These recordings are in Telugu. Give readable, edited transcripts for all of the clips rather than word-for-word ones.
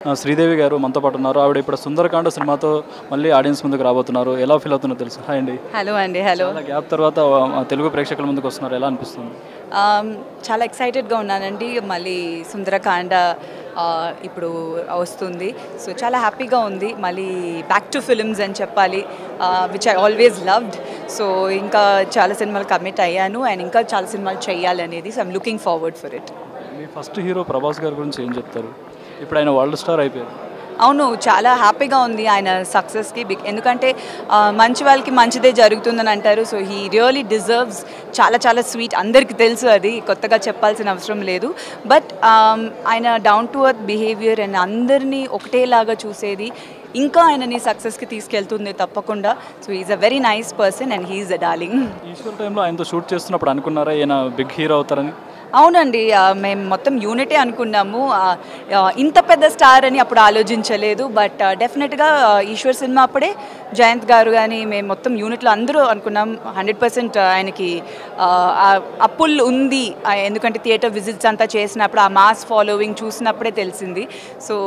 శ్రీదేవి గారు మనతో పాటు ఉన్నారు. ఆవిడ ఇప్పుడు సుందరకాండ సినిమాతో మళ్ళీ ఆడియన్స్ ముందుకు రాబోతున్నారు. ఎలా ఫీల్ అవుతుందో తెలుసు. హాయ్ అండి. హలో అండి. హలో. చాలా గ్యాప్ తర్వాత తెలుగు ప్రేక్షకుల ముందుకు వస్తున్నారు. ఎలా అనిపిస్తుంది? చాలా ఎక్సైటెడ్గా ఉన్నానండి. మళ్ళీ సుందరకాండ ఇప్పుడు వస్తుంది. సో చాలా హ్యాపీగా ఉంది. మళ్ళీ బ్యాక్ టు ఫిల్మ్స్ అని చెప్పాలి, which I always loved. So ఇంకా చాలా సినిమాలు కమిట్ అయ్యాను అండ్ ఇంకా చాలా సినిమాలు చేయాలనేది. So I'm looking forward for it. Me first hero Prabhas గారి గురించి ఏం చెప్తారు? ఇప్పుడు ఆయన వరల్డ్ స్టార్ అయిపోయారు. అవును, చాలా హ్యాపీగా ఉంది ఆయన సక్సెస్కి. ఎందుకంటే మంచి వాళ్ళకి మంచిదే జరుగుతుందని అంటారు. So he really deserves. చాలా చాలా స్వీట్, అందరికీ తెలుసు, అది కొత్తగా చెప్పాల్సిన అవసరం లేదు. బట్ ఆయన down to earth behaviour and అందరినీ ఒకటేలాగా చూసేది ఇంకా ఆయనని సక్సెస్కి తీసుకెళ్తుంది తప్పకుండా. So is a very nice person and he's a darling. Eeswar టైంలో ఆయనతో షూట్ చేస్తున్నప్పుడు అనుకున్నారా ఈయన బిగ్ హీరో అవుతారని? అవునండి, మేము మొత్తం యూనిటే అనుకున్నాము. ఇంత పెద్ద స్టార్ అని అప్పుడు ఆలోచించలేదు. బట్ డెఫినెట్గా ఈశ్వర్ సినిమా అప్పుడే జయంత్ గారు కానీ మేము మొత్తం యూనిట్లో అందరూ అనుకున్నాం 100% ఆయనకి అప్పుల్ ఉంది. ఎందుకంటే థియేటర్ విజిట్స్ అంతా చేసినప్పుడు ఆ మాస్ ఫాలోవింగ్ చూసినప్పుడే తెలిసింది. సో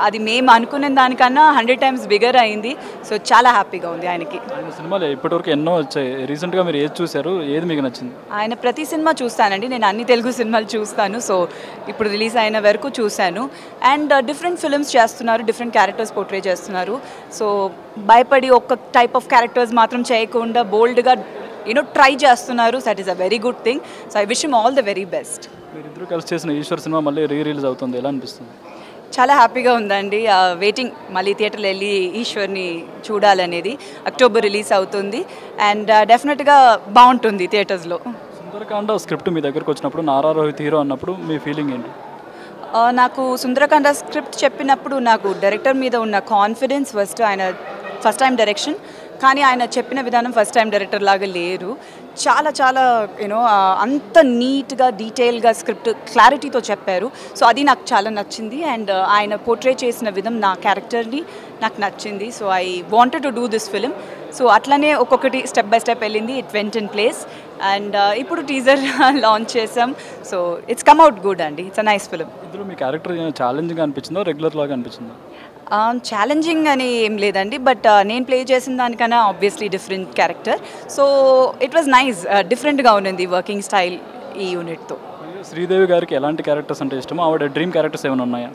అది మేము అనుకునే దానికన్నా 100 times బిగర్ అయింది. సో చాలా హ్యాపీగా ఉంది ఆయనకి. ఆయన సినిమాలు ఇప్పటివరకు ఎన్నో వచ్చాయి. రీసెంట్గా మీరు ఏది చూశారు? ఏది మీకు నచ్చింది? ఆయన ప్రతి సినిమా చూస్తానండి. నేను అన్ని తెలుగు సినిమాలు చూస్తాను. సో ఇప్పుడు రిలీజ్ అయిన వరకు చూశాను. అండ్ డిఫరెంట్ ఫిల్మ్స్ చేస్తున్నారు, డిఫరెంట్ క్యారెక్టర్స్ పోర్ట్రే చేస్తున్నారు. సో భయపడి ఒక్క టైప్ ఆఫ్ క్యారెక్టర్స్ మాత్రం చేయకుండా బోల్డ్గా ట్రై చేస్తున్నారు. That is a very good thing. So I wish him all the very best. మీరిద్దరూ కలిసి చేసిన ఈశ్వర్ సినిమా మళ్ళీ రిలీజ్ అవుతుంది. ఎలా అనిపిస్తుంది? చాలా హ్యాపీగా ఉందండి. వెయిటింగ్ మళ్ళీ థియేటర్లో వెళ్ళి ఈశ్వర్ని చూడాలనేది. అక్టోబర్ రిలీజ్ అవుతుంది అండ్ డెఫినెట్గా బాగుంటుంది థియేటర్స్లో. సుందరకాండ స్క్రిప్ట్ మీ దగ్గరకు వచ్చినప్పుడు నారా రోహిత్ హీరో అన్నప్పుడు మీ ఫీలింగ్ ఏంటి? నాకు సుందరకాండ స్క్రిప్ట్ చెప్పినప్పుడు నాకు డైరెక్టర్ మీద ఉన్న కాన్ఫిడెన్స్, ఆయన ఫస్ట్ టైం డైరెక్షన్, కానీ ఆయన చెప్పిన విధానం ఫస్ట్ టైం డైరెక్టర్ లాగా లేరు. చాలా చాలా అంత నీట్గా డీటెయిల్గా స్క్రిప్ట్ క్లారిటీతో చెప్పారు. సో అది నాకు చాలా నచ్చింది. అండ్ ఆయన పోర్ట్రే చేసిన విధం నా క్యారెక్టర్ని నాకు నచ్చింది. So I wanted to do this film. So అట్లనే ఒక్కొక్కటి స్టెప్ బై స్టెప్ వెళ్ళింది. It went in place and ఇప్పుడు టీజర్ లాంచ్ చేసాం. So it's come out good అండి. It's a nice film. ఇందులో మీ క్యారెక్టర్ ఛాలెంజింగ్ అనిపించిందో రెగ్యులర్ లాగా అనిపించిందో? ఛాలెంజింగ్ అని ఏం లేదండి. బట్ నేను ప్లే చేసిన దానికన్నా obviously different character. So it was nice, డిఫరెంట్గా ఉన్నది వర్కింగ్ స్టైల్ ఈ యూనిట్తో. శ్రీదేవి గారికి ఎలాంటి క్యారెక్టర్స్ అంటే ఇష్టమో? ఆవిడ డ్రీమ్ క్యారెక్టర్స్ ఏమైనా ఉన్నాయా?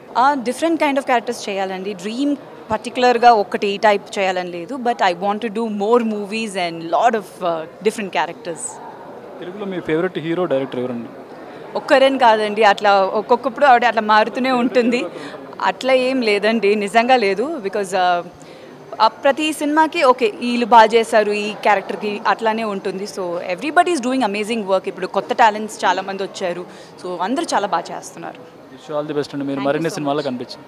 డిఫరెంట్ కైండ్ ఆఫ్ క్యారెక్టర్స్ చేయాలండి. డ్రీమ్ పర్టికులర్గా ఒకటి టైప్ చేయాలని లేదు. But I want to do more movies and lot of different characters. తెలుగులో మీ ఫేవరెట్ హీరో డైరెక్టర్ ఎవరండి? ఒక్కరేం కాదండి, అట్లా ఒక్కొక్కప్పుడు ఆవిడ అట్లా మారుతూనే ఉంటుంది. అట్లా ఏం లేదండి, నిజంగా లేదు. బికాజ్ ప్రతి సినిమాకి ఓకే వీళ్ళు బాగా చేశారు ఈ క్యారెక్టర్కి అట్లానే ఉంటుంది. So everybody is doing amazing work. ఇప్పుడు కొత్త టాలెంట్స్ చాలామంది వచ్చారు. సో అందరూ చాలా బాగా చేస్తున్నారు. విష్ ఆల్ ది బెస్ట్ అండి. మీరు మరిన్ని సినిమాల్లో కనిపించింది.